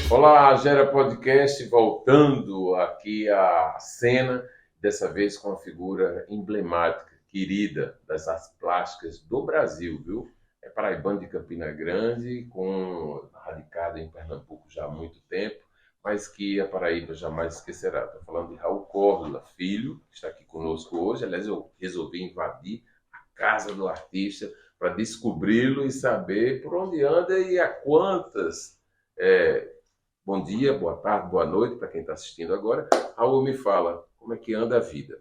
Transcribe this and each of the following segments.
Olá, Gera Podcast, voltando aqui à cena, dessa vez com a figura emblemática, querida das artes plásticas do Brasil, viu? É paraibano de Campina Grande, radicado em Pernambuco já há muito tempo, mas que a Paraíba jamais esquecerá. Estou falando de Raul Córdoba, filho, que está aqui conosco hoje. Aliás, eu resolvi invadir a casa do artista para descobri-lo e saber por onde anda e a quantas... Bom dia, boa tarde, boa noite para quem está assistindo agora. Raul, me fala, como é que anda a vida?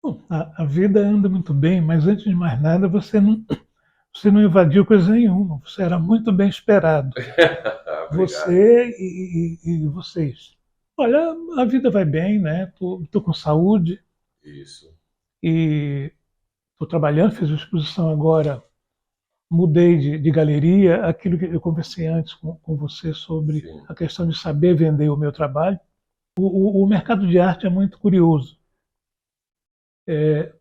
Bom, a vida anda muito bem, mas antes de mais nada, você não invadiu coisa nenhuma. Você era muito bem esperado. Obrigado. Você e vocês. Olha, a vida vai bem, né? Tô com saúde Isso, e estou trabalhando, fiz uma exposição agora, mudei de galeria, aquilo que eu conversei antes com você sobre sim. a questão de saber vender o meu trabalho. O mercado de arte é muito curioso.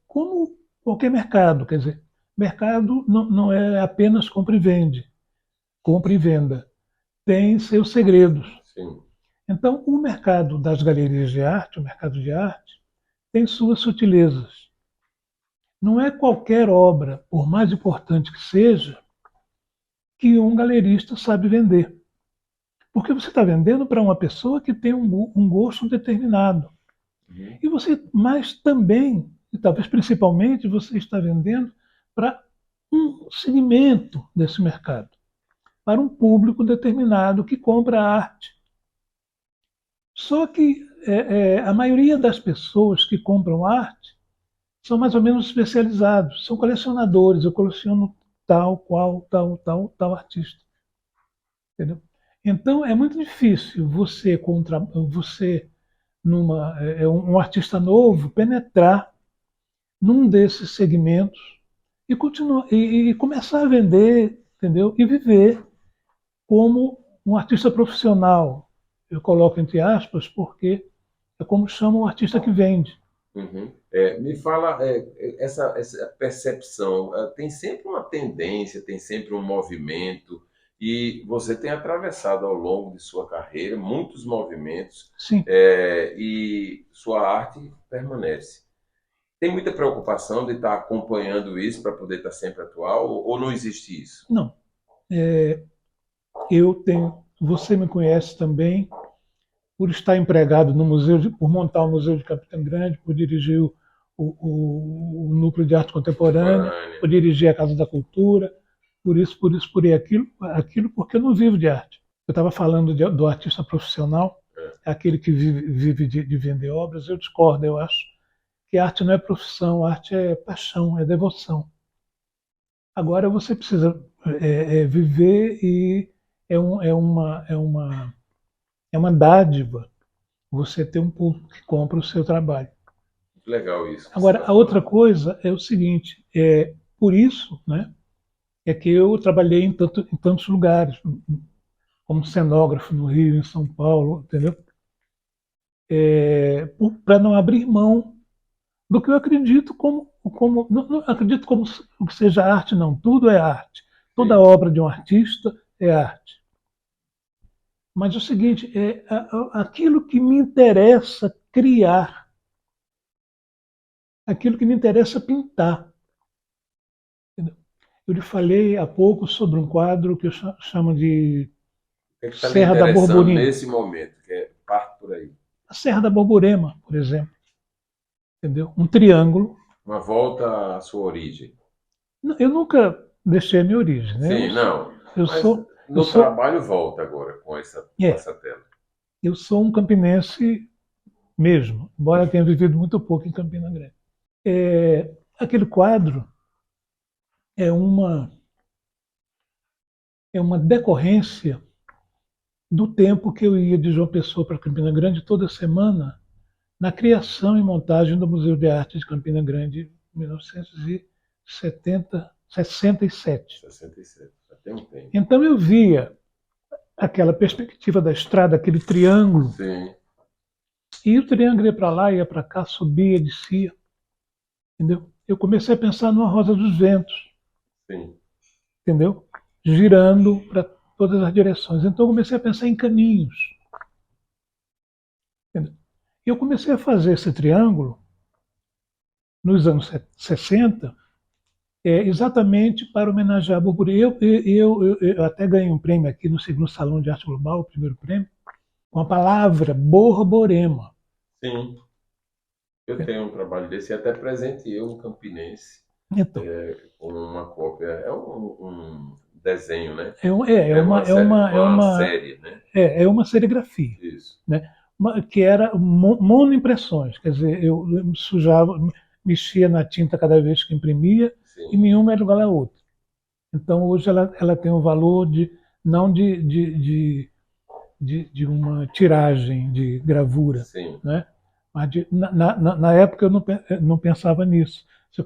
Como qualquer mercado, quer dizer, mercado não é apenas compra e vende, compra e venda. Tem seus segredos. Sim. Então, o mercado das galerias de arte, o mercado de arte, tem suas sutilezas. Não é qualquer obra, por mais importante que seja, que um galerista sabe vender. Porque você está vendendo para uma pessoa que tem um gosto determinado. Uhum. Mas também, e talvez principalmente, você está vendendo para um segmento desse mercado, para um público determinado que compra arte. Só que a maioria das pessoas que compram arte são mais ou menos especializados, são colecionadores. Eu coleciono tal, qual, tal artista. Entendeu? Então é muito difícil você um artista novo, penetrar num desses segmentos e continuar e começar a vender, entendeu? E viver como um artista profissional. Eu coloco entre aspas porque é como chama um artista que vende. Uhum. Me fala, essa percepção, tem sempre uma tendência, tem sempre um movimento, e você tem atravessado ao longo de sua carreira muitos movimentos, Sim, e sua arte permanece. Tem muita preocupação de estar acompanhando isso para poder estar sempre atual, ou não existe isso? não. É, eu tenho. Você me conhece também por estar empregado no por montar o Museu de Campina Grande, por dirigir o Núcleo de Arte Contemporânea, Contemporânea. por dirigir a Casa da Cultura, por aquilo, porque eu não vivo de arte. Eu estava falando do artista profissional, É. aquele que vive de vender obras. Eu discordo, eu acho que arte não é profissão, arte é paixão, é devoção. Agora você precisa viver e é, um, é uma dádiva você ter um público que compra o seu trabalho. Legal isso que você Agora, está a outra falando. coisa é o seguinte, por isso, né, é que eu trabalhei em tantos lugares, como cenógrafo no Rio, em São Paulo, entendeu? Para não abrir mão do que eu acredito não acredito como o que seja arte, não. Tudo é arte. Toda Sim. obra de um artista é arte. Mas é o seguinte, aquilo que me interessa criar, aquilo que me interessa pintar. Entendeu? Eu lhe falei há pouco sobre um quadro que eu chamo de O que é que está lhe Serra da interessando Borborema. nesse momento? Que é parte por aí. A Serra da Borborema, por exemplo. Entendeu? Um triângulo. Uma volta à sua origem. Eu nunca deixei a minha origem, né? Sim, não. Eu Mas sou, eu no sou, trabalho volta agora com é, essa tela. eu sou um campinense mesmo, embora tenha vivido muito pouco em Campina Grande. Aquele quadro é uma, é uma decorrência do tempo que eu ia de João Pessoa para Campina Grande toda semana na criação e montagem do Museu de Arte de Campina Grande em 1967. 67. Já tem um tempo. Então eu via aquela perspectiva da estrada, aquele triângulo, Sim, e o triângulo ia para lá, ia para cá, subia, descia, entendeu? Eu comecei a pensar numa Rosa dos Ventos. sim. entendeu? Girando para todas as direções. Então eu comecei a pensar em caminhos. Entendeu? E eu comecei a fazer esse triângulo nos anos 60, exatamente para homenagear a Burburema. Eu até ganhei um prêmio aqui no segundo Salão de Arte Global, o primeiro prêmio, com a palavra borborema. Sim, eu tenho um trabalho desse e até presenteei um campinense Então, com uma cópia. É um desenho, né? é Uma uma, série, né? é uma serigrafia, Isso, né? Que era monoimpressões, quer dizer, eu sujava, mexia na tinta cada vez que imprimia e sim, nenhuma era igual à outra. Então hoje ela tem um valor de não de uma tiragem de gravura, sim. né? Mas na época eu não pensava nisso. Se eu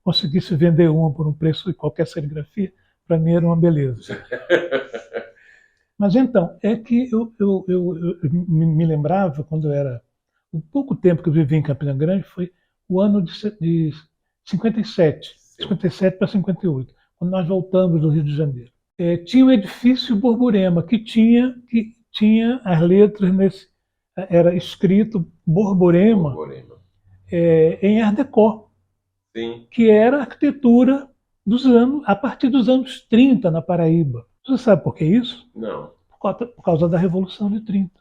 conseguisse vender uma por um preço de qualquer serigrafia, para mim era uma beleza. Mas então, é que eu me lembrava, quando eu era. O pouco tempo que eu vivi em Campina Grande foi o ano de 57, Sim. 57 para 58, quando nós voltamos do Rio de Janeiro. Tinha o edifício Borborema, que tinha as letras nesse. Era escrito Borborema Borborema. em Art Deco, Sim, que era a arquitetura a partir dos anos 30 na Paraíba. Você sabe por que isso? não. Por causa da Revolução de 30.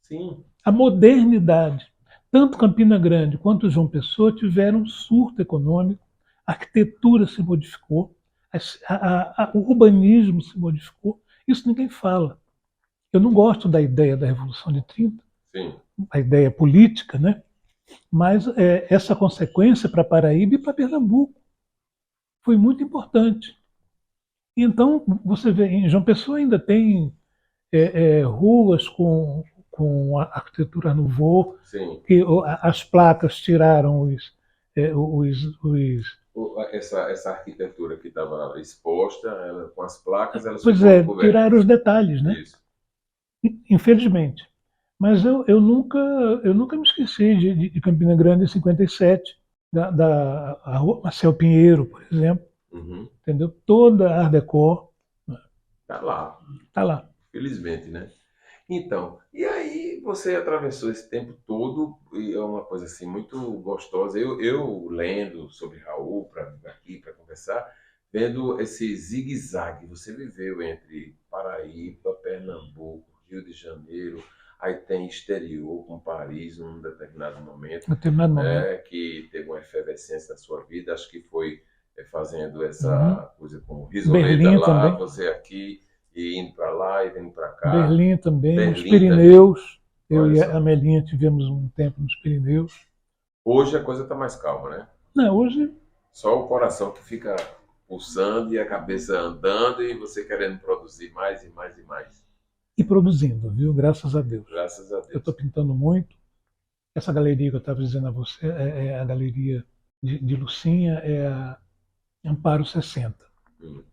Sim, A modernidade. Tanto Campina Grande quanto João Pessoa tiveram um surto econômico, a arquitetura se modificou, o urbanismo se modificou. Isso ninguém fala. Eu não gosto da ideia da Revolução de 30, sim. a ideia política, né? Mas essa consequência para Paraíba e para Pernambuco foi muito importante. Então, você vê, em João Pessoa ainda tem ruas com a arquitetura nouveau, Sim. que as placas tiraram os. Essa arquitetura que estava exposta, com as placas, elas Pois ficam é, tiraram os encobertas. detalhes, né? Isso. Infelizmente. Mas eu nunca me esqueci de Campina Grande em 57, a rua Marcel Pinheiro, por exemplo, Uhum. entendeu? Toda a Art Deco Tá lá, está lá. felizmente, né? Então, e aí você atravessou esse tempo todo e é uma coisa assim muito gostosa. Eu lendo sobre Raul para vir aqui para conversar, vendo esse zigue-zague. Você viveu entre Paraíba, Pernambuco, Rio de Janeiro, aí tem exterior com Paris num determinado momento, Em determinado momento. né, que teve uma efervescência na sua vida. Acho que foi fazendo Uhum. essa coisa com Risoleta Berlim lá, também. você aqui e indo para lá e vindo para cá. Berlim também, os Berlim também. Pirineus. Eu Olha e a só. Melinha tivemos um tempo nos Pirineus. Hoje a coisa está mais calma, né? Não, hoje, Só o coração que fica pulsando e a cabeça andando e você querendo produzir mais e mais e mais. e produzindo, viu? Graças a Deus. Graças a Eu estou Deus. pintando muito. Essa galeria que eu estava dizendo a você é a galeria de Lucinha, é a Amparo 60. Hum.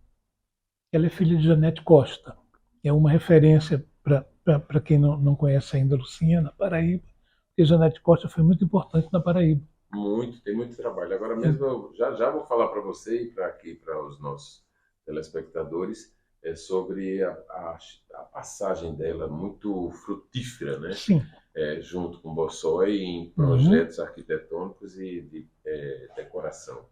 Ela é filha de Janete Costa. É uma referência para quem não conhece ainda Lucinha, na Paraíba, porque Janete Costa foi muito importante na Paraíba. Muito, tem muito trabalho. Agora mesmo eu já já vou falar para você e para aqui para os nossos telespectadores sobre a passagem dela muito frutífera, né? Sim. Junto com Bossói em Uhum. projetos arquitetônicos e de decoração.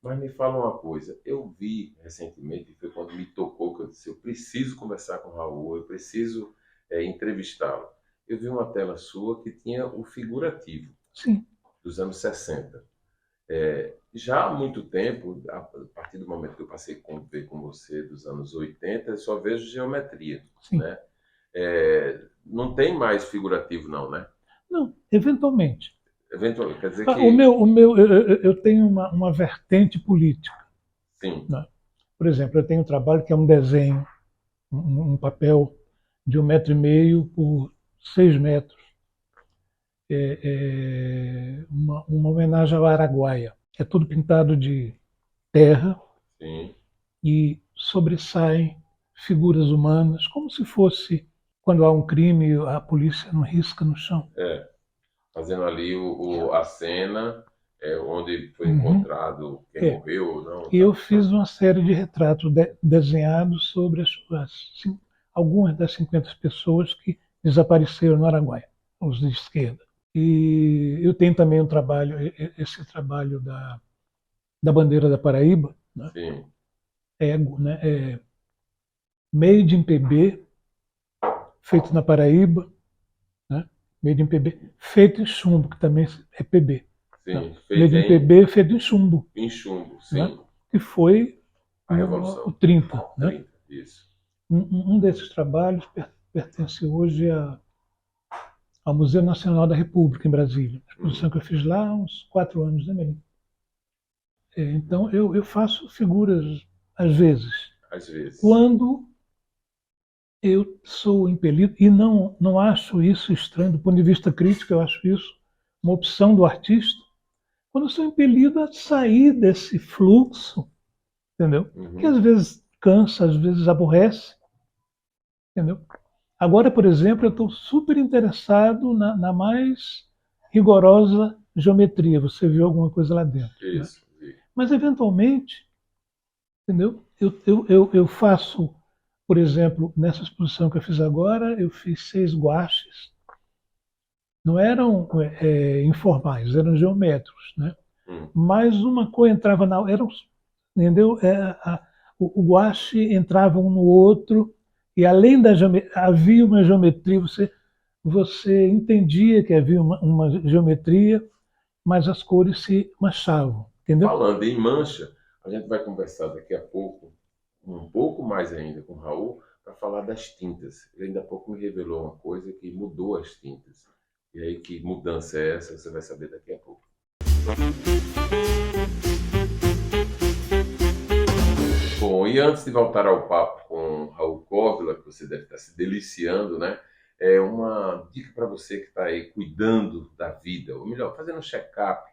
Mas me fala uma coisa, eu vi recentemente, foi quando me tocou, que eu disse, eu preciso conversar com o Raul, eu preciso entrevistá-lo. Eu vi uma tela sua que tinha o figurativo Sim. dos anos 60. Já há muito tempo, a partir do momento que eu passei a ver com você dos anos 80, eu só vejo geometria, Sim. né? Não tem mais figurativo não, né? Não, eventualmente. Eventualmente, quer dizer O que, meu, o meu, eu tenho uma vertente política. sim, Né? Por exemplo, eu tenho um trabalho que é um desenho, um papel de 1,5 m por 6 metros, uma homenagem ao Araguaia. É tudo pintado de terra sim, e sobressaem figuras humanas, como se fosse quando há um crime, a polícia não risca no chão. fazendo ali a cena onde foi Uhum. encontrado quem É. morreu ou não. E eu Tá? fiz uma série de retratos desenhados sobre algumas das 50 pessoas que desapareceram no Araguaia, os de esquerda. E eu tenho também um trabalho, esse trabalho da bandeira da Paraíba, né? Sim, Né? Made in PB, feito na Paraíba, né? Made in PB, feito em chumbo, que também é PB. Né? sim. Made Feita in em, PB feito em chumbo, em chumbo, né? sim. Que foi A o Revolução 30. Né? 30, isso. Um desses trabalhos pertence hoje ao Museu Nacional da República, em Brasília. A exposição que eu fiz lá há uns 4 anos também. Então, eu faço figuras, às vezes, Às vezes. quando eu sou impelido, e não acho isso estranho do ponto de vista crítico, eu acho isso uma opção do artista, quando eu sou impelido a sair desse fluxo, entendeu? Que às Uhum. vezes cansa, às vezes aborrece, entendeu? Agora, por exemplo, eu estou super interessado na mais rigorosa geometria. Você viu alguma coisa lá dentro, né? Isso. Vi. Mas, eventualmente, entendeu? Eu faço, por exemplo, nessa exposição que eu fiz agora, eu fiz 6 guaches. Não eram informais, eram geométricos, né? Hum. Mas uma cor entrava na... entendeu? O guache entrava um no outro, e além da geometria, havia uma geometria, você entendia que havia uma geometria, mas as cores se manchavam, entendeu? Falando em mancha, a gente vai conversar daqui a pouco, um pouco mais ainda com o Raul, para falar das tintas. Ele ainda há pouco me revelou uma coisa que mudou as tintas. E aí, que mudança é essa? Você vai saber daqui a pouco. Bom, e antes de voltar ao papo com Raul Córdoba, que você deve estar se deliciando, né? É uma dica para você que está aí cuidando da vida, ou melhor, fazendo um check-up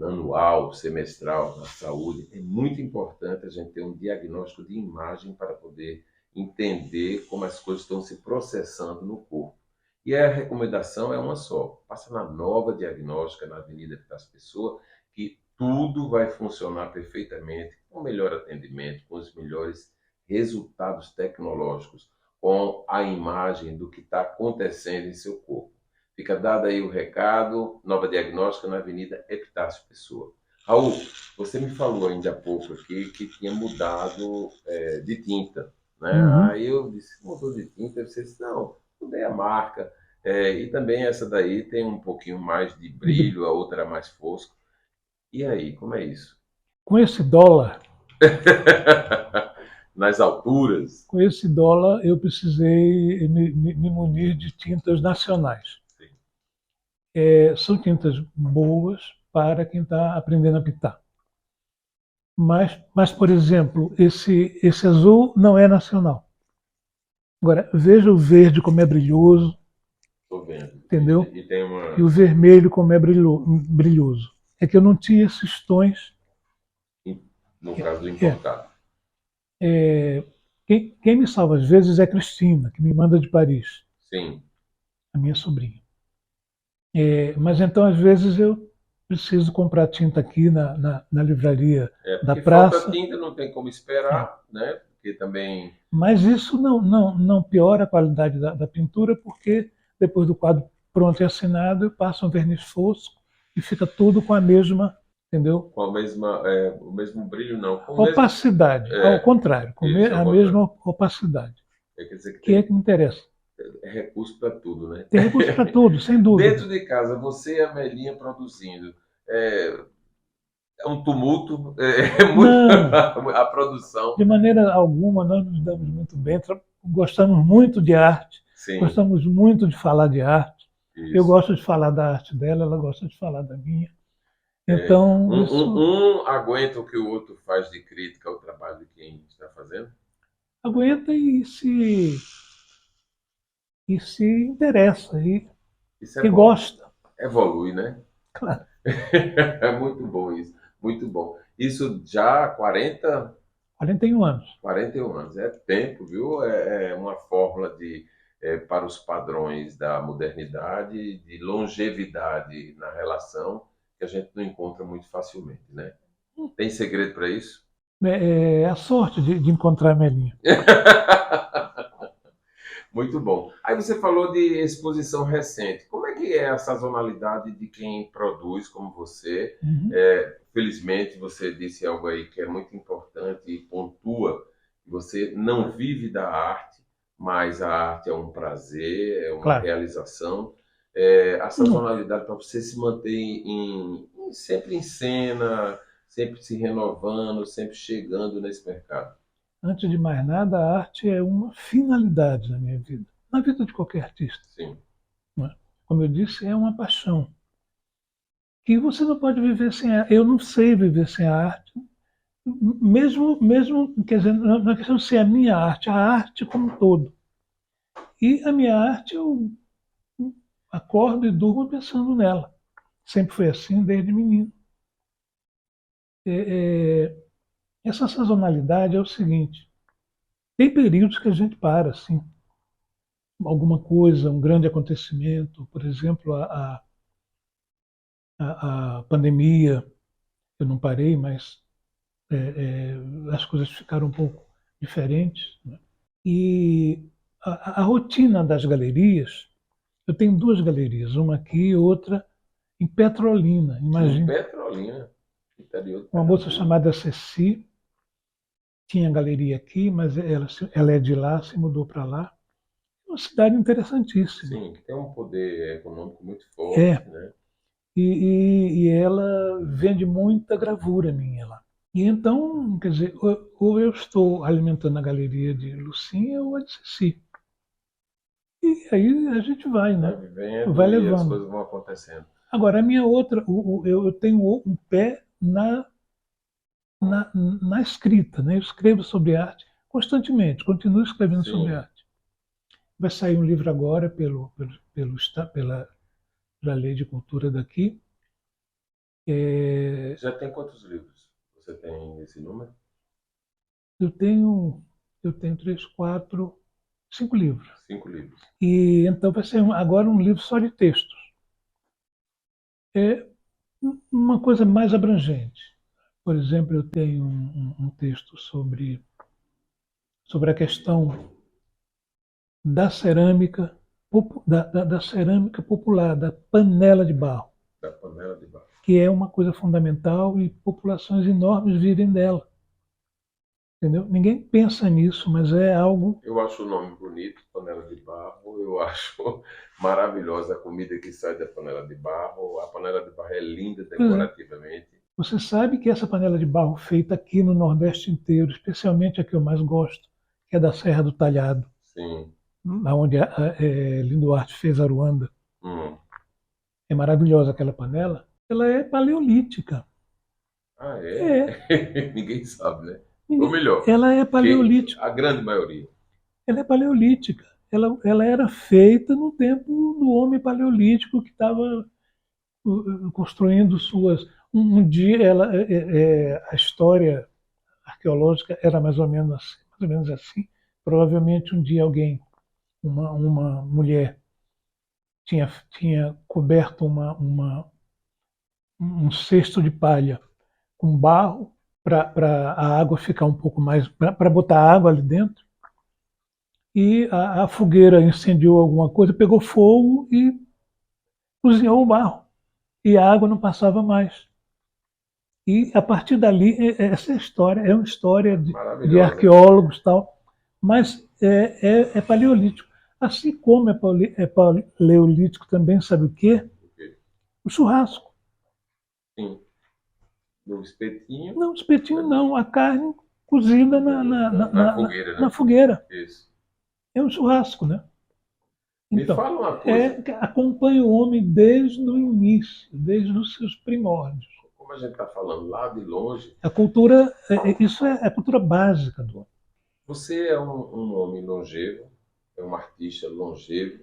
anual, semestral da saúde. É muito importante a gente ter um diagnóstico de imagem para poder entender como as coisas estão se processando no corpo. E a recomendação é uma só: passa na Nova Diagnóstica, na Avenida Epitácio Pessoa, que tudo vai funcionar perfeitamente, com o melhor atendimento, com os melhores resultados tecnológicos, com a imagem do que está acontecendo em seu corpo. Fica dado aí o recado, Nova Diagnóstica na Avenida Epitácio Pessoa. Raul, você me falou ainda há pouco aqui que tinha mudado de tinta, né? Uhum. Aí eu disse, mudou de tinta? Você disse, não, mudei a marca. E também essa daí tem um pouquinho mais de brilho, a outra é mais fosco. E aí, como é isso? Com esse dólar, Nas alturas? com esse dólar, eu precisei me munir de tintas nacionais. Sim. São tintas boas para quem está aprendendo a pintar. Mas, por exemplo, esse azul não é nacional. Agora, veja o verde como é brilhoso, Estou vendo. entendeu? E tem E o uma. vermelho como é brilhoso. É que eu não tinha esses tons. No caso do É, importado. quem me salva às vezes é a Cristina, que me manda de Paris, Sim. a minha sobrinha. Mas então, às vezes, eu preciso comprar tinta aqui na livraria da Porque falta praça. tinta, não tem como É. esperar, né? Porque também. Mas isso não piora a qualidade da pintura, porque depois do quadro pronto e assinado, eu passo um verniz fosco e fica tudo com a mesma, entendeu? Com a mesma, o mesmo brilho, não. Com o mesmo. Opacidade, ao É, contrário, com isso, ao a contrário. mesma opacidade, Quer dizer que que é tem que me interessa. recurso para tudo, né? Tem recurso para tudo, sem dúvida. Dentro de casa, você e a Melinha produzindo. É, é um tumulto, é muito Não, a produção. de maneira alguma, nós nos damos muito bem, gostamos muito de arte, Sim, gostamos muito de falar de arte. Eu isso. gosto de falar da arte dela, ela gosta de falar da minha. Então, isso Um aguenta o que o outro faz de crítica ao trabalho de quem está fazendo? aguenta e se interessa Isso é e bom. gosta. Evolui, né? Claro. É muito bom isso, muito bom. Isso já há 41 anos. 41 anos, é tempo, viu? É uma fórmula para os padrões da modernidade, de longevidade na relação, que a gente não encontra muito facilmente, né? Tem segredo para isso? É a sorte de encontrar a Melinha. Muito bom. Aí você falou de exposição recente. Como é que é a sazonalidade de quem produz como você? Uhum. Felizmente você disse algo aí que é muito importante e pontua. Você não vive da arte, mas a arte é um prazer, é uma Claro. realização. A Não, sazonalidade para você se manter sempre em cena, sempre se renovando, sempre chegando nesse mercado. antes de mais nada, a arte é uma finalidade na minha vida, na vida de qualquer artista. Sim, Não é? Como eu disse, é uma paixão que você não pode viver sem a. Eu não sei viver sem a arte, mesmo, quer dizer, não é questão de ser a arte como um todo. E a minha arte, eu acordo e durmo pensando nela. Sempre foi assim desde menino. É, essa sazonalidade é o seguinte: tem períodos que a gente para, assim, alguma coisa, um grande acontecimento, por exemplo, a pandemia, eu não parei, mas é, as coisas ficaram um pouco diferentes. Né? E a rotina das galerias, eu tenho duas galerias, uma aqui e outra em Petrolina. em Imagine, Petrolina, interior de uma moça Pernambuco. chamada Ceci tinha galeria aqui, mas ela é de lá, se mudou para lá. É uma cidade interessantíssima. Sim, que tem um poder econômico muito forte, É, né? e ela vende muita gravura minha lá. E então, quer dizer, ou eu estou alimentando a galeria de Lucinha ou a de Ceci. E aí a gente vai, Vai né? Vai vivendo e as levando. coisas vão acontecendo. Agora, a minha outra, eu tenho um pé na escrita, né? Eu escrevo sobre arte constantemente, continuo escrevendo sobre Sim. arte. Vai sair um livro agora pela Lei de Cultura daqui. É, Já tem quantos livros? Você tem esse número? eu tenho, eu tenho três, quatro, cinco livros. 5 livros. E então vai ser agora um livro só de textos. É uma coisa mais abrangente. Por exemplo, eu tenho um texto sobre a questão da cerâmica, da cerâmica popular, da panela de barro, Da panela de barro. que é uma coisa fundamental e populações enormes vivem dela. Entendeu? Ninguém pensa nisso, mas é algo. Eu acho o nome bonito, panela de barro. Eu acho maravilhosa a comida que sai da panela de barro. A panela de barro é linda Por exemplo, decorativamente. você sabe que essa panela de barro feita aqui no Nordeste inteiro, especialmente a que eu mais gosto, que é da Serra do Talhado, Sim. onde Linduarte fez a Aruanda, Hum. é maravilhosa aquela panela, ela é paleolítica. Ah, é? É, Ninguém sabe, né? Ou melhor, ela é que paleolítica. a grande maioria. Ela é paleolítica. Ela era feita no tempo do homem paleolítico que estava construindo suas. Um dia a história arqueológica era mais ou menos assim. Provavelmente um dia alguém, uma mulher, tinha coberto um cesto de palha com barro para a água ficar um pouco mais, para botar água ali dentro. E a fogueira incendiou alguma coisa, pegou fogo e cozinhou o barro. E a água não passava mais. E a partir dali, essa história é uma história de Maravilhosa. arqueólogos e tal, mas é paleolítico. Assim como é paleolítico também, sabe o quê? O churrasco. Sim. No espetinho, Não, espetinho né? não, a carne cozida Na fogueira, na né? fogueira. Isso. É um churrasco, né? Me Então, fala uma coisa. acompanha o homem desde o início, desde os seus primórdios. Como a gente está falando lá de longe, A cultura, isso é a cultura básica do homem. você é um homem longevo, é um artista longevo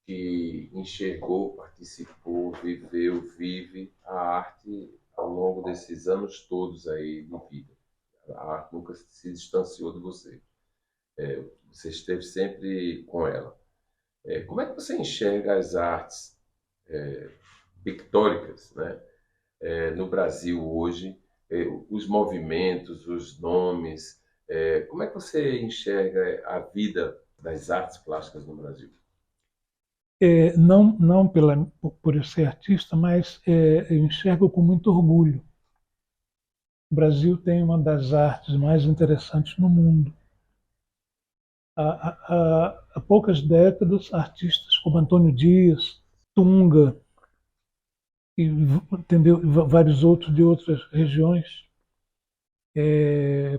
que enxergou, participou, viveu, vive a arte ao longo desses anos todos aí de vida. A arte nunca se distanciou de você. Você esteve sempre com ela. Como é que você enxerga as artes pictóricas, né? no Brasil hoje, os movimentos, os nomes. Como é que você enxerga a vida das artes plásticas no Brasil? Não por eu ser artista, mas eu enxergo com muito orgulho. O Brasil tem uma das artes mais interessantes no mundo. Há poucas décadas, artistas como Antônio Dias, Tunga e entendeu, vários outros de outras regiões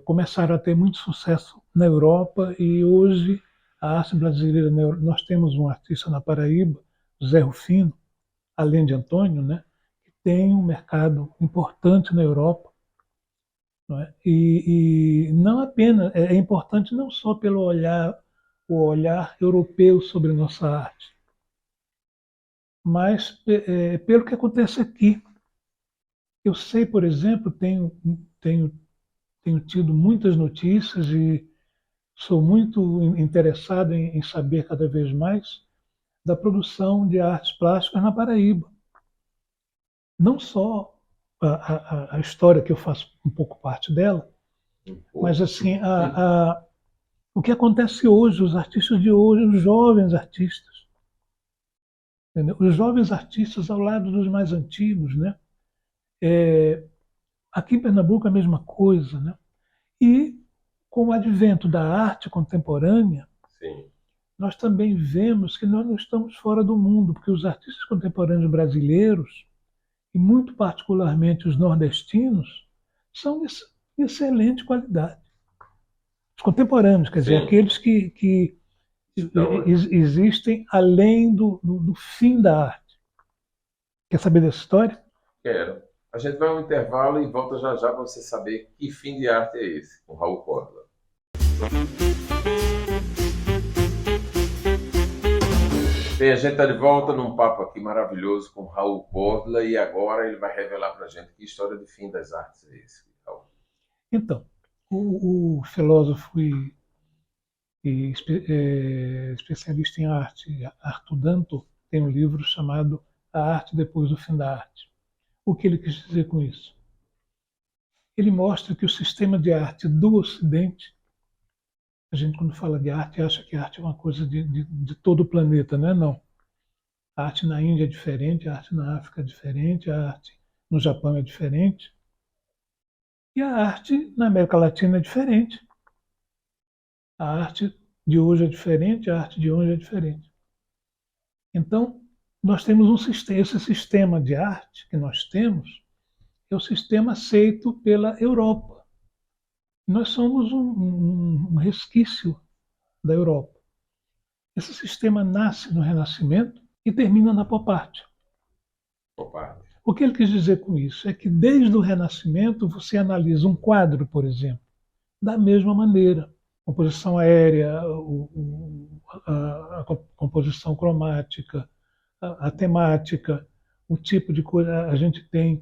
começaram a ter muito sucesso na Europa e hoje a arte brasileira, nós temos um artista na Paraíba, Zé Rufino, além de Antônio, né, que tem um mercado importante na Europa, não é? E não apenas é importante não só pelo olhar o olhar europeu sobre nossa arte, mas pelo que acontece aqui. Eu sei, por exemplo, tenho tido muitas notícias e sou muito interessado em saber cada vez mais da produção de artes plásticas na Paraíba. Não só a história que eu faço um pouco parte dela, mas assim o que acontece hoje, os artistas de hoje, os jovens artistas, entendeu? Os jovens artistas ao lado dos mais antigos, né? Aqui em Pernambuco é a mesma coisa, né? E com o advento da arte contemporânea, Sim. nós também vemos que nós não estamos fora do mundo, porque os artistas contemporâneos brasileiros, e muito particularmente os nordestinos, são de excelente qualidade. Os contemporâneos, quer dizer, Sim. aqueles que Então, existem além do fim da arte. Quer saber dessa história? quero. A gente vai a um intervalo e volta já já para você saber que fim de arte é esse, com Raul Córdoba. Bem, a gente está de volta num papo aqui maravilhoso com Raul Córdoba e agora ele vai revelar para a gente que história de fim das artes é esse, Raul. Então, o filósofo e especialista em arte, Arthur Danto, tem um livro chamado A Arte Depois do Fim da Arte. O que ele quis dizer com isso? Ele mostra que o sistema de arte do Ocidente, a gente quando fala de arte acha que a arte é uma coisa de todo o planeta, não é não. A arte na Índia é diferente, a arte na África é diferente, a arte no Japão é diferente. E a arte na América Latina é diferente. A arte de hoje é diferente, a arte de hoje é diferente. Então, nós temos um sistema, esse sistema de arte que nós temos é o sistema aceito pela Europa. Nós somos um resquício da Europa. Esse sistema nasce no Renascimento e termina na pop art. Opa. O que ele quis dizer com isso é que desde o Renascimento você analisa um quadro, por exemplo, da mesma maneira. Composição aérea, a composição cromática, a temática, o tipo de coisa. A gente tem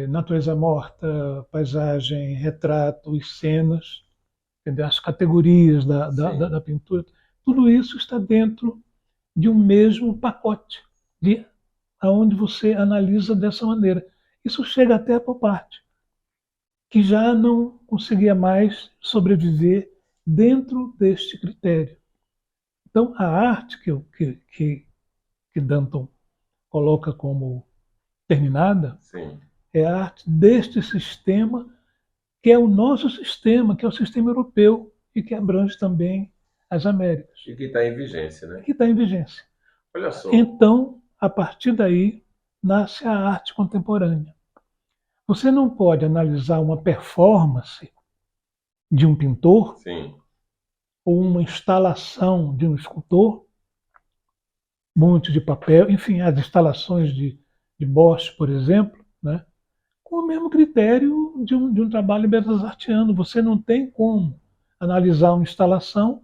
natureza morta, paisagem, retrato e cenas, entendeu? As categorias da pintura. Tudo isso está dentro de um mesmo pacote, aonde você analisa dessa maneira. Isso chega até a pop art, que já não conseguia mais sobreviver dentro deste critério. Então, a arte que Danton coloca como terminada Sim. é a arte deste sistema, que é o nosso sistema, que é o sistema europeu e que abrange também as Américas, E que está em vigência, né? que está em vigência. Olha só. Então, a partir daí, nasce a arte contemporânea. Você não pode analisar uma performance de um pintor Sim. ou uma instalação de um escultor, monte de papel, enfim, as instalações de Bosch, por exemplo, né, com o mesmo critério de um trabalho belas-artiano. Você não tem como analisar uma instalação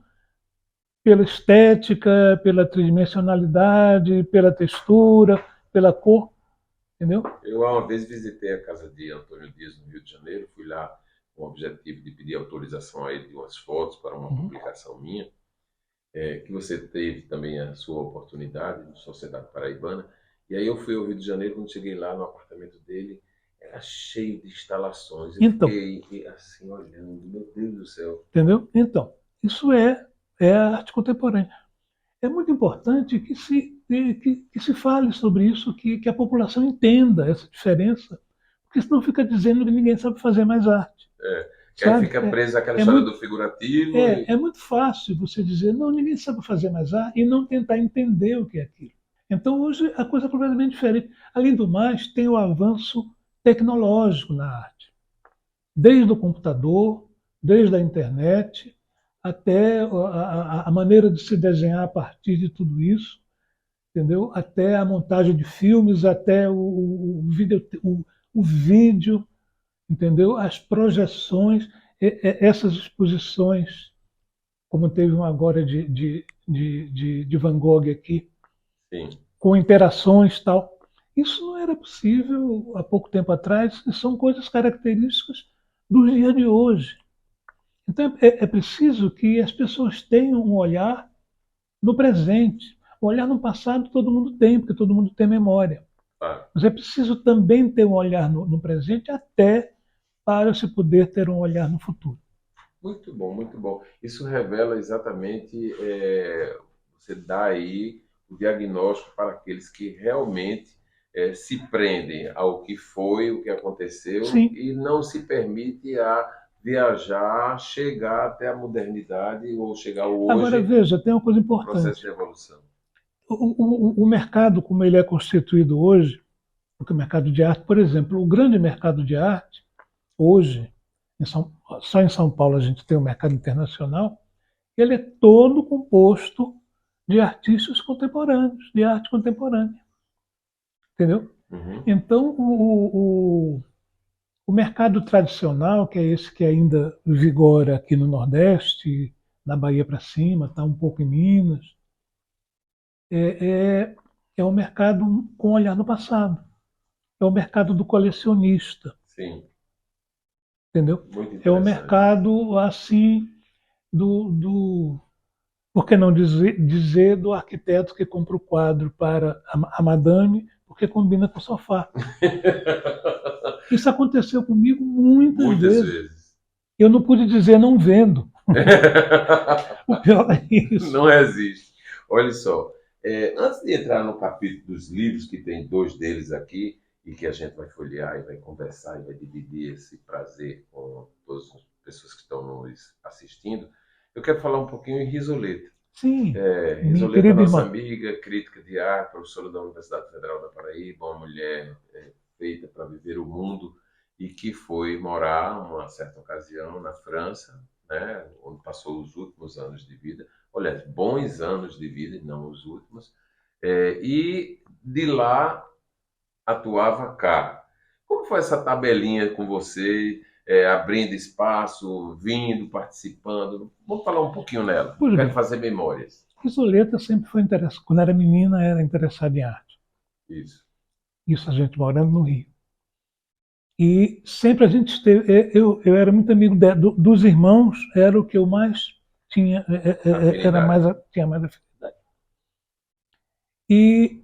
pela estética, pela tridimensionalidade, pela textura, pela cor, entendeu? Eu uma vez visitei a casa de Antônio Dias no Rio de Janeiro, fui lá com o objetivo de pedir autorização a ele de umas fotos para uma publicação minha, que você teve também a sua oportunidade no Sociedade Paraibana. E aí eu fui ao Rio de Janeiro, quando cheguei lá no apartamento dele, era cheio de instalações. Eu Então, fiquei assim olhando, meu Deus do céu. entendeu? Então, isso é a arte contemporânea. É muito importante que se fale sobre isso, que a população entenda essa diferença, porque senão fica dizendo que ninguém sabe fazer mais arte, Que aí sabe? fica preso aquela É história muito, do figurativo é e muito fácil você dizer, não, ninguém sabe fazer mais arte e não tentar entender o que é aquilo. Então, hoje, a coisa é completamente diferente. Além do mais, tem o avanço tecnológico na arte, desde o computador, desde a internet, até a maneira de se desenhar a partir de tudo isso, entendeu? Até a montagem de filmes, até o vídeo, entendeu? As projeções, essas exposições, como teve uma agora de Van Gogh aqui, sim. com interações e tal. Isso não era possível há pouco tempo atrás, e são coisas características do dia de hoje. Então é preciso que as pessoas tenham um olhar no presente. O olhar no passado todo mundo tem, porque todo mundo tem memória. Claro. Mas é preciso também ter um olhar no presente até para se poder ter um olhar no futuro. Muito bom, muito bom. Isso revela exatamente, você dá aí o diagnóstico para aqueles que realmente se prendem ao que foi, o que aconteceu Sim. e não se permite a viajar, chegar até a modernidade ou chegar ao Agora hoje, veja, tem uma coisa o processo importante. de evolução. O mercado, como ele é constituído hoje, o mercado de arte, por exemplo, o grande mercado de arte, hoje, só em São Paulo a gente tem o mercado internacional, ele é todo composto de artistas contemporâneos, de arte contemporânea. Entendeu? Uhum. Então, o mercado tradicional, que é esse que ainda vigora aqui no Nordeste, na Bahia para cima, está um pouco em Minas, é, é, é um mercado com olhar no passado. É o mercado do colecionista, Sim, entendeu? muito É o interessante. mercado, assim, do por que não dizer do arquiteto que compra o quadro para a madame, porque combina com o sofá. Isso aconteceu comigo muitas Muitas vezes. vezes. Eu não pude dizer não vendo. O pior é isso. Não existe. Olha só, antes de entrar no capítulo dos livros, que tem dois deles aqui, e que a gente vai folhear e vai conversar e vai dividir esse prazer com todas as pessoas que estão nos assistindo, eu quero falar um pouquinho em Risoleta. Sim, minha Risoleta, querida nossa irmã. amiga, crítica de arte, professora da Universidade Federal da Paraíba, uma mulher feita para viver o mundo e que foi morar, uma certa ocasião, na França, né, onde passou os últimos anos de vida, olha, bons anos de vida, não os últimos, e de lá atuava cá. Como foi essa tabelinha com você, abrindo espaço, vindo, participando? Vamos falar um pouquinho nela. Pois Quero bem, fazer memórias. Risoleta sempre foi interessada. Quando era menina, era interessada em arte. Isso. Isso a gente morando no Rio. E sempre a gente esteve. Eu era muito amigo dos irmãos, era o que eu mais tinha, era Afinidade. tinha mais afinidade. E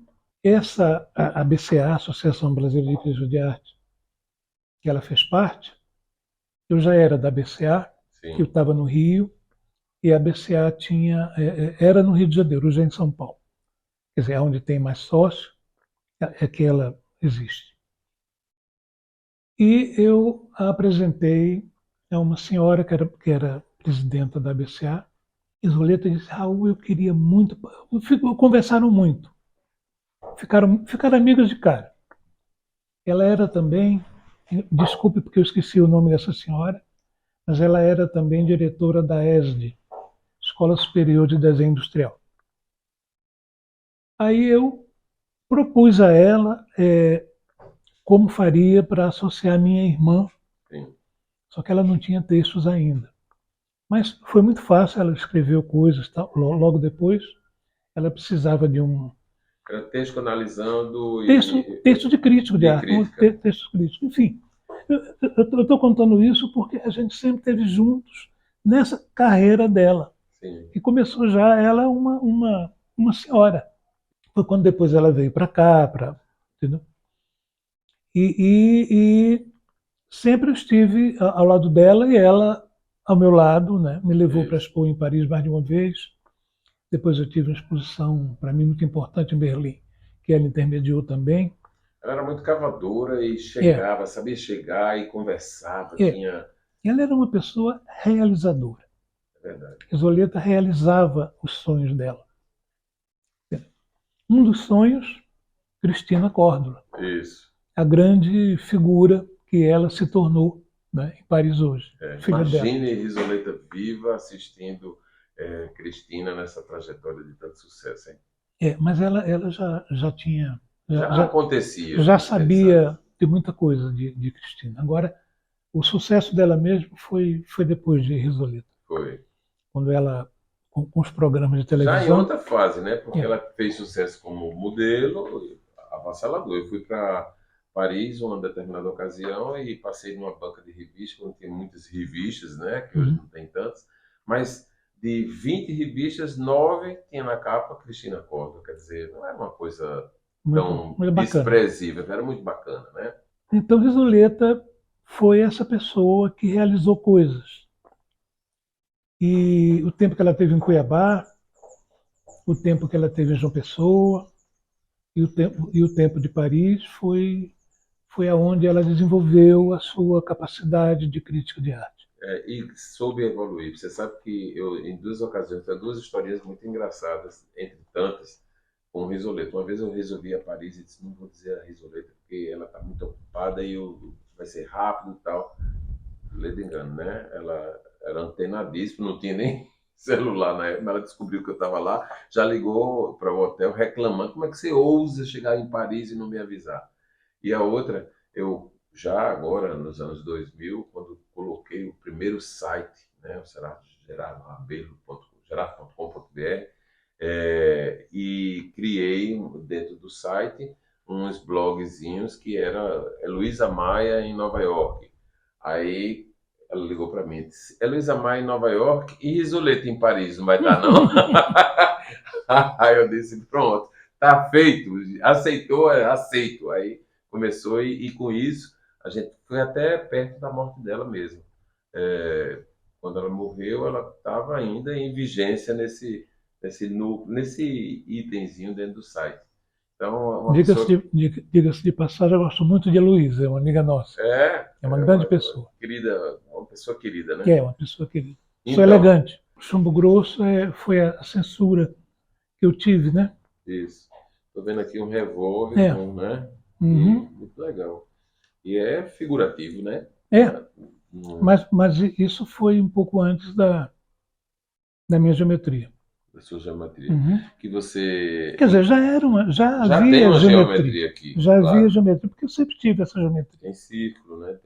a BCA, Associação Brasileira de Críticos de Arte, que ela fez parte, eu já era da BCA, que eu Sim. estava no Rio, e a BCA tinha, era no Rio de Janeiro, já em São Paulo. Quer dizer, é onde tem mais sócio, é que ela existe. E eu a apresentei a uma senhora que era presidenta da BCA. Isoleta disse: Raul, eu queria muito. Conversaram muito, ficaram amigas de cara. Ela era também, desculpe porque eu esqueci o nome dessa senhora, mas ela era também diretora da ESD, Escola Superior de Desenho Industrial. Aí eu propus a ela como faria para associar minha irmã, Sim. só que ela não tinha textos ainda. Mas foi muito fácil, ela escreveu coisas, tal. Logo depois ela precisava de um Era texto analisando texto de crítico de de arte, crítica. texto crítico. Enfim, eu estou contando isso porque a gente sempre esteve juntos nessa carreira dela, Sim. que começou já ela uma senhora. Foi quando depois ela veio para cá, entendeu? E sempre eu estive ao lado dela e ela ao meu lado, né? Me levou para Isso. expor em Paris mais de uma vez. Depois eu tive uma exposição, para mim, muito importante em Berlim, que ela intermediou também. Ela era muito cavadora e É, chegava, sabia chegar e conversava, é. tinha. Ela era uma pessoa realizadora. É verdade. Isoleta realizava os sonhos dela. Um dos sonhos, Cristina Córdoba, Isso. a grande figura que ela se tornou, né, em Paris hoje, filha dela. Imagine Risoleta viva assistindo Cristina nessa trajetória de tanto sucesso, hein? Mas ela já tinha, já, Já já, acontecia, já a gente sabe. sabia de muita coisa de Cristina. Agora, o sucesso dela mesmo foi depois de Risoleta, Foi. quando ela, com os programas de Já em televisão. outra fase, né? Porque É. ela fez sucesso como modelo, avassalador. Eu fui para Paris uma determinada ocasião e passei numa banca de revistas, onde tem muitas revistas, né? Que hoje Uhum. não tem tantas. Mas de 20 revistas, 9 tinha na capa Cristina Córdoba. Quer dizer, não era uma coisa Muito, tão muito bacana. desprezível, era muito bacana, né? Então, Risoleta foi essa pessoa que realizou coisas. E o tempo que ela teve em Cuiabá, o tempo que ela teve em João Pessoa e o tempo de Paris foi aonde ela desenvolveu a sua capacidade de crítica de arte. E soube evoluir. Você sabe que eu, em duas ocasiões, tenho duas historinhas muito engraçadas, entre tantas, com o Risoleta. Uma vez eu resolvi ir a Paris e disse, não vou dizer a Risoleta, porque ela está muito ocupada e vai ser rápido e tal. Lê engano, né? Ela era antenadíssima, não tinha nem celular na época, mas ela descobriu que eu estava lá, já ligou para o hotel reclamando, como é que você ousa chegar em Paris e não me avisar? E a outra, eu já agora, nos anos 2000, quando coloquei o primeiro site, né, o gerardo.com.br, e criei dentro do site uns blogzinhos que era Luísa Maia em Nova York. Aí ela ligou para mim e disse, é Luísa Maia em Nova York e Risoleta em Paris, não vai estar não? Aí eu disse, pronto, tá feito, aceitou, aceito. Aí começou e com isso a gente foi até perto da morte dela mesmo. É, quando ela morreu, ela estava ainda em vigência nesse itemzinho dentro do site. Então, uma Diga-se pessoa diga de passagem, eu gosto muito de Heloísa, é uma amiga nossa. É uma grande pessoa. querida, uma pessoa querida, Que né? é uma pessoa querida. Sou Então, elegante. O Chumbo Grosso foi a censura que eu tive, né? isso. Estou vendo aqui um revólver, É. né? E Uhum. muito legal. E é figurativo, né? É, Não- mas isso foi um pouco antes da minha geometria. Da sua geometria. Uhum. Que você Quer dizer, já já tem havia uma geometria. geometria aqui, Já havia claro. geometria, porque eu sempre tive essa geometria. Tem círculo, né?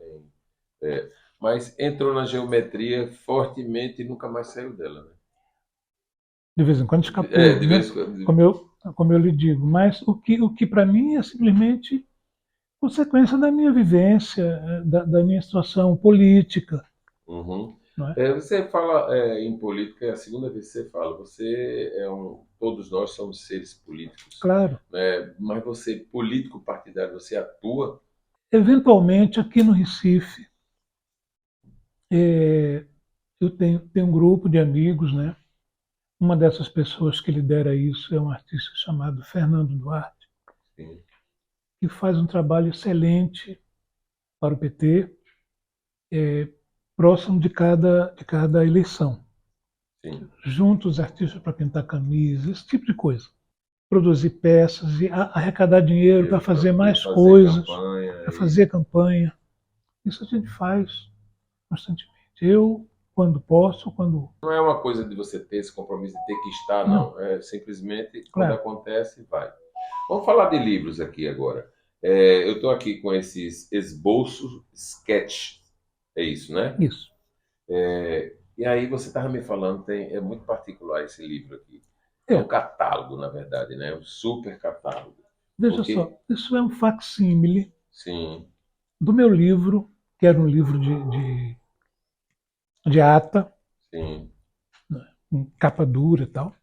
Mas entrou na geometria fortemente e nunca mais saiu dela, né? De vez em quando escapou, De né? vez em quando. Como eu lhe digo. Mas o que para mim é simplesmente consequência da minha vivência, da minha situação política. Uhum. Não é? Você fala em política, é a segunda vez que você fala. Todos nós somos seres políticos, Claro. né? Mas você, político partidário, você atua? Eventualmente, aqui no Recife, eu tenho um grupo de amigos, né? Uma dessas pessoas que lidera isso é um artista chamado Fernando Duarte, Sim, que faz um trabalho excelente para o PT, próximo de cada eleição. sim. Junta os artistas para pintar camisas, esse tipo de coisa. Produzir peças e arrecadar dinheiro para fazer E mais fazer coisas, campanha. para fazer campanha. Isso a gente faz constantemente. Eu, quando posso, quando. Não é uma coisa de você ter esse compromisso de ter que estar, Não, não. É simplesmente quando claro. acontece, vai. Vamos falar de livros aqui agora. Eu estou aqui com esses esboços sketch. É isso, né? Isso. E aí você estava me falando, é muito particular esse livro aqui. É um É, catálogo, na verdade, né? Um super catálogo. veja Porque, só, isso é um facsímile sim, do meu livro, que era um livro de ata, sim, né, com capa dura e tal,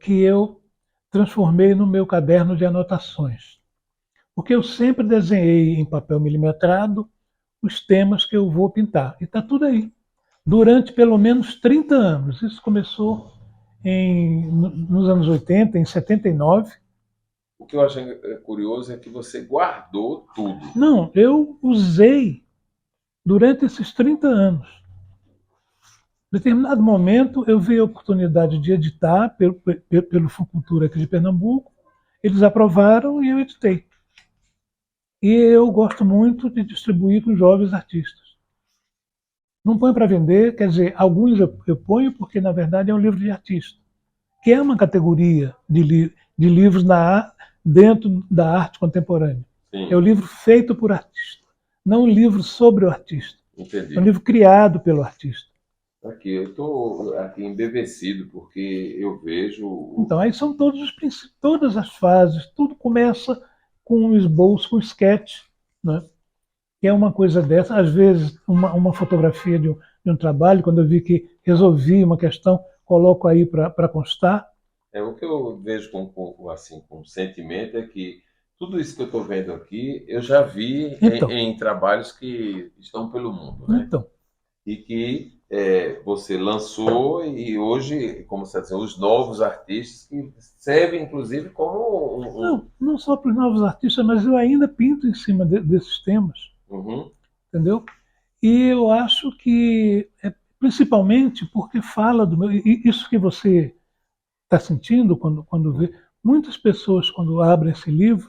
que eu transformei no meu caderno de anotações. Porque eu sempre desenhei em papel milimetrado os temas que eu vou pintar. E está tudo aí. Durante pelo menos 30 anos. Isso começou nos anos 80, em 79. O que eu acho curioso é que você guardou tudo. Não, eu usei durante esses 30 anos. Em determinado momento, eu vi a oportunidade de editar pelo Fucultura aqui de Pernambuco. Eles aprovaram e eu editei. E eu gosto muito de distribuir com jovens artistas. Não ponho para vender, quer dizer, alguns eu ponho porque, na verdade, é um livro de artista, que é uma categoria de livros dentro da arte contemporânea. Sim. É um livro feito por artista, não um livro sobre o artista. Entendi. É um livro criado pelo artista. Aqui, eu estou aqui embevecido, porque eu vejo... Então, aí são todas as fases, tudo começa com um esboço, com um sketch, né? Que é uma coisa dessa. Às vezes, uma fotografia de um trabalho, quando eu vi que resolvi uma questão, coloco aí para constar. O que eu vejo assim, com sentimento é que tudo isso que eu estou vendo aqui, eu já vi Então. em trabalhos que estão pelo mundo, né? Então. E que você lançou, e hoje, como você está dizendo, os novos artistas que servem, inclusive, como Não só para os novos artistas, mas eu ainda pinto em cima desses temas. Uhum. Entendeu? E eu acho que, principalmente porque fala do meu... Isso que você está sentindo quando vê... Muitas pessoas, quando abrem esse livro,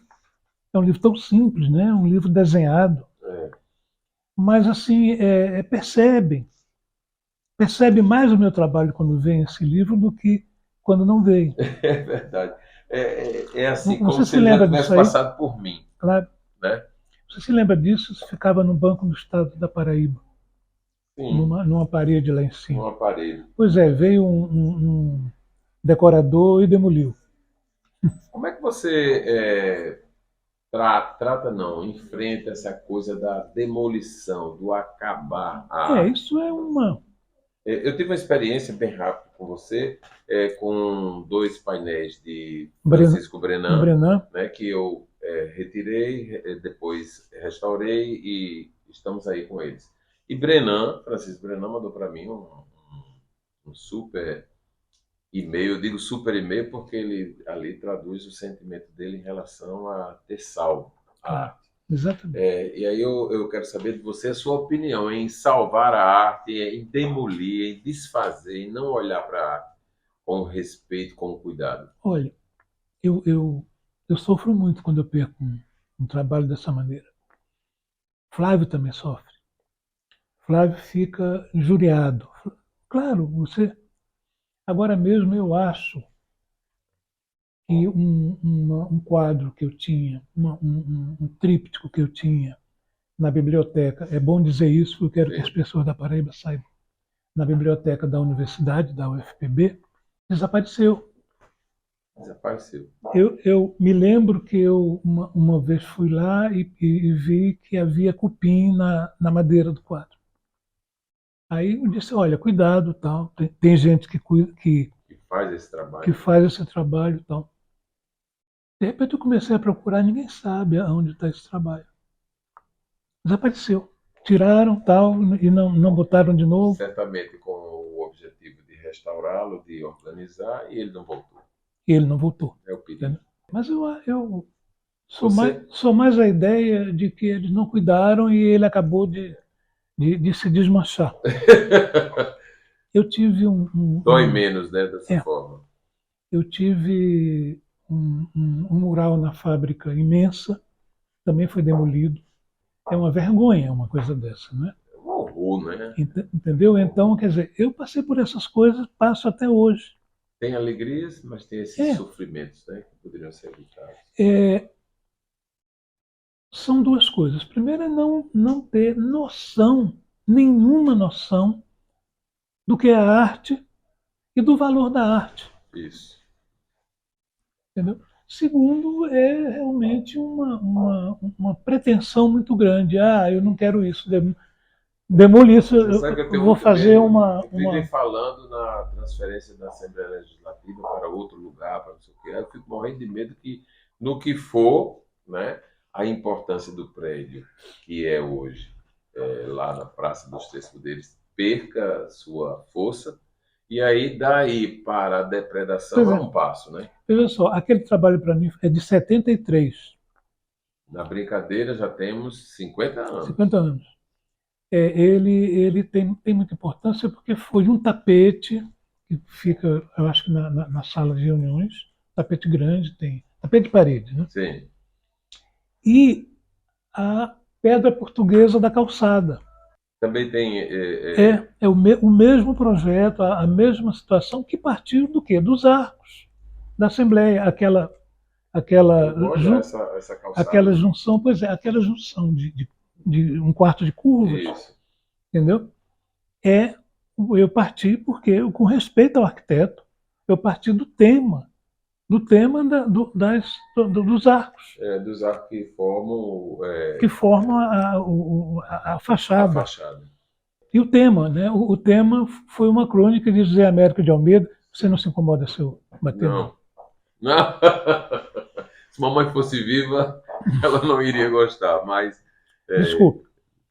é um livro tão simples, né? Um livro desenhado. Mas, assim, percebe mais o meu trabalho quando vem esse livro do que quando não vem. É verdade. É assim, Você como se ele já tivesse passado por mim. Claro. Né? Você se lembra disso? Você ficava no Banco do Estado da Paraíba. Sim. Numa parede lá em cima. Numa parede. Pois é, veio um decorador e demoliu. Como é que você trata, não, enfrenta essa coisa da demolição, do acabar a arte? Isso é uma... Eu tive uma experiência bem rápida com você, com 2 painéis de Francisco Brenan, né, que eu retirei, depois restaurei e estamos aí com eles. E Francisco Brenan mandou para mim um super e-mail. Eu digo super e-mail porque ele ali traduz o sentimento dele em relação a ter salvo a arte. Exatamente. E aí eu quero saber de você a sua opinião em salvar a arte, em demolir, em desfazer, em não olhar para a arte com respeito, com cuidado. Olha, eu sofro muito quando eu perco um trabalho dessa maneira. Flávio também sofre. Flávio fica injuriado. Claro, você... Agora mesmo eu acho que um quadro que eu tinha, um tríptico que eu tinha na biblioteca, é bom dizer isso, porque eu quero que as pessoas da Paraíba saibam, na biblioteca da universidade, da UFPB, desapareceu. Desapareceu. Eu me lembro que eu uma vez fui lá e vi que havia cupim na madeira do quadro. Aí eu disse, olha, cuidado, tal. Tem gente que faz esse trabalho. Que faz esse trabalho, tal. De repente eu comecei a procurar, ninguém sabe aonde está esse trabalho. Desapareceu. Tiraram, tal, e não botaram de novo. Certamente com o objetivo de restaurá-lo, de organizar, e ele não voltou. E ele não voltou. É o perigo. Mas eu sou mais a ideia de que eles não cuidaram e ele acabou de se desmanchar. Eu tive Dói menos, né, dessa forma. Eu tive um mural na fábrica imensa, também foi demolido. É uma vergonha uma coisa dessa, né? É um horror, né? Entendeu? Então, quer dizer, eu passei por essas coisas, passo até hoje. Tem alegrias, mas tem esses sofrimentos, né, que poderiam ser evitados. São duas coisas. Primeiro é não ter nenhuma noção do que é a arte e do valor da arte. Isso. Entendeu? Segundo, é realmente uma pretensão muito grande. Eu não quero isso. Demoli isso, Você sabe que eu eu tenho vou muito fazer medo uma, de uma. vivem falando na transferência da Assembleia Legislativa para outro lugar, para não sei o quê. Eu fico morrendo de medo que, no que for, né, a importância do prédio, que é hoje, lá na Praça dos Três Poderes, perca sua força. E aí, daí para a depredação, Pois é é, um passo, né? veja só, aquele trabalho para mim é de 73, Na brincadeira já temos 50 anos. 50 anos. Ele tem muita importância porque foi um tapete que fica, eu acho que na sala de reuniões, tapete grande, tem tapete de parede, né? Sim, E a pedra portuguesa da calçada. também tem. O mesmo projeto, a mesma situação que partiu do quê? Dos arcos da Assembleia, aquela, Eu gosto ju, essa calçada aquela aí. junção, pois é, aquela junção de um quarto de curvas, Isso. entendeu? É, eu parti porque, com respeito ao arquiteto, eu parti do tema dos arcos, Dos arcos que formam que formam a a fachada. fachada. E o tema, né? O tema foi uma crônica de José Américo de Almeida. Você não se incomoda se eu bater no. Não. Não. Se mamãe fosse viva, ela não iria gostar, mas é, Desculpe,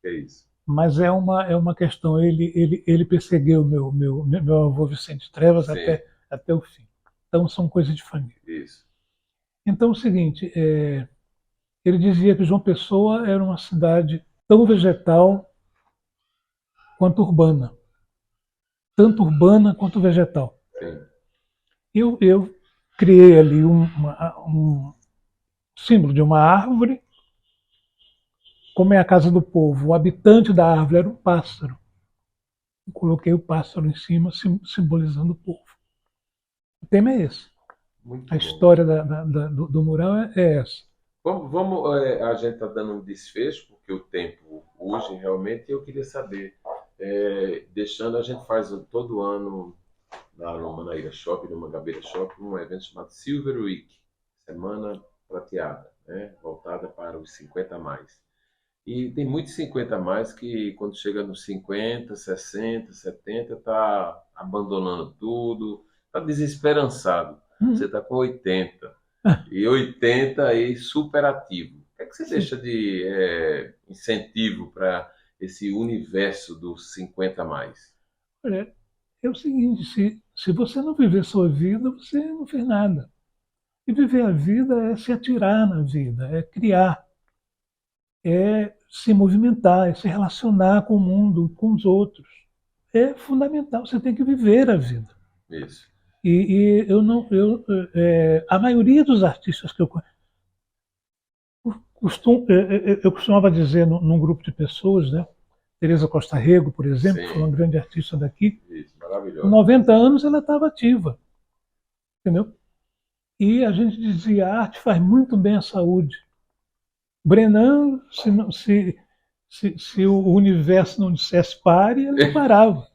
é isso. mas é uma questão. Ele perseguiu meu avô Vicente Trevas Sim, até o fim. Então são coisas de família. isso. Então é o seguinte: ele dizia que João Pessoa era uma cidade tão vegetal quanto urbana, tanto urbana quanto vegetal. Sim. Eu criei ali um símbolo de uma árvore. Como é a casa do povo, o habitante da árvore era um pássaro. Eu coloquei o pássaro em cima, simbolizando o povo. O tema é esse. A Muito bom. história do mural é essa. A gente está dando um desfecho, porque o tempo urge realmente, e eu queria saber, deixando, a gente faz todo ano lá no Manaíra Shopping, no Mangabeira Shopping, um evento chamado Silver Week, Semana Prateada, né? Voltada para os 50 a mais. E tem muitos 50 a mais que quando chega nos 50, 60, 70, tá abandonando tudo, tá desesperançado. Você tá com 80. E 80 aí super ativo. O que é que você Sim. deixa de incentivo para esse universo dos 50 a mais? Olha, é o seguinte: se você não viver sua vida, você não fez nada. E viver a vida é se atirar na vida, é criar, é se movimentar, é se relacionar com o mundo, com os outros. É fundamental, você tem que viver a vida. Isso. E eu não, a maioria dos artistas que eu costumava dizer num grupo de pessoas, né? Teresa Costa Rego, por exemplo, que foi uma Sim, grande artista daqui, isso, com maravilhoso. 90 anos ela estava ativa, entendeu? E a gente dizia, a arte faz muito bem à saúde. Brenan, se o universo não dissesse pare, ele não parava.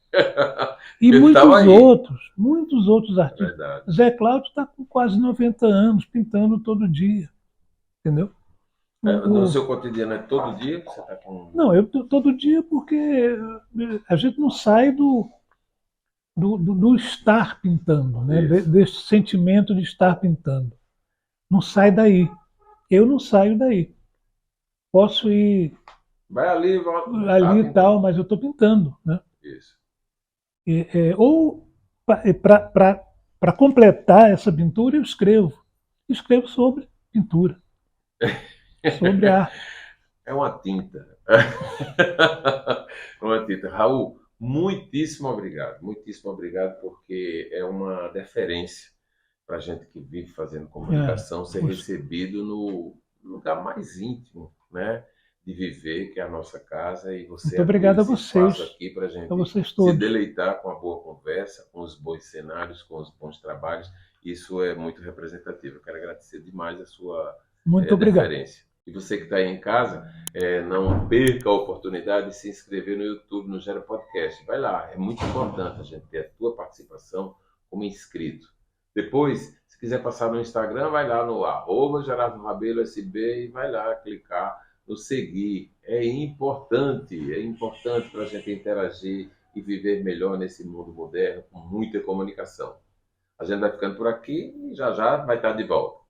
E Ele estava aí, muitos outros é artistas. verdade. Zé Cláudio está com quase 90 anos, pintando todo dia, entendeu? No O, seu cotidiano é todo dia que você está com. não, eu todo dia porque a gente não sai do estar pintando, né? Isso. Desse sentimento de estar pintando. Não sai daí. Eu não saio daí. Posso ir Vai ali e volta, tá ali e pintando. tal, mas eu estou pintando, né? Isso. Ou para completar essa pintura, eu escrevo. Escrevo sobre pintura, sobre arte. É uma tinta. É uma tinta. Raul, muitíssimo obrigado, porque é uma deferência para a gente que vive fazendo É, comunicação ser puxa, recebido no lugar mais íntimo, né? De viver, que é a nossa casa, e você muito abriu obrigado esse espaço aqui para a a gente vocês se todos. deleitar com a boa conversa, com os bons cenários, com os bons trabalhos. Isso é muito representativo. Eu quero agradecer demais a sua Muito obrigado. deferência. E você que está aí em casa, não perca a oportunidade de se inscrever no YouTube, no Gera Podcast. Vai lá, é muito importante a gente ter a tua participação como inscrito. Depois, se quiser passar no Instagram, vai lá no @Gerardo Rabelo SB e vai lá clicar nos seguir. É importante para a gente interagir e viver melhor nesse mundo moderno com muita comunicação. A gente vai ficando por aqui e já já vai estar de volta.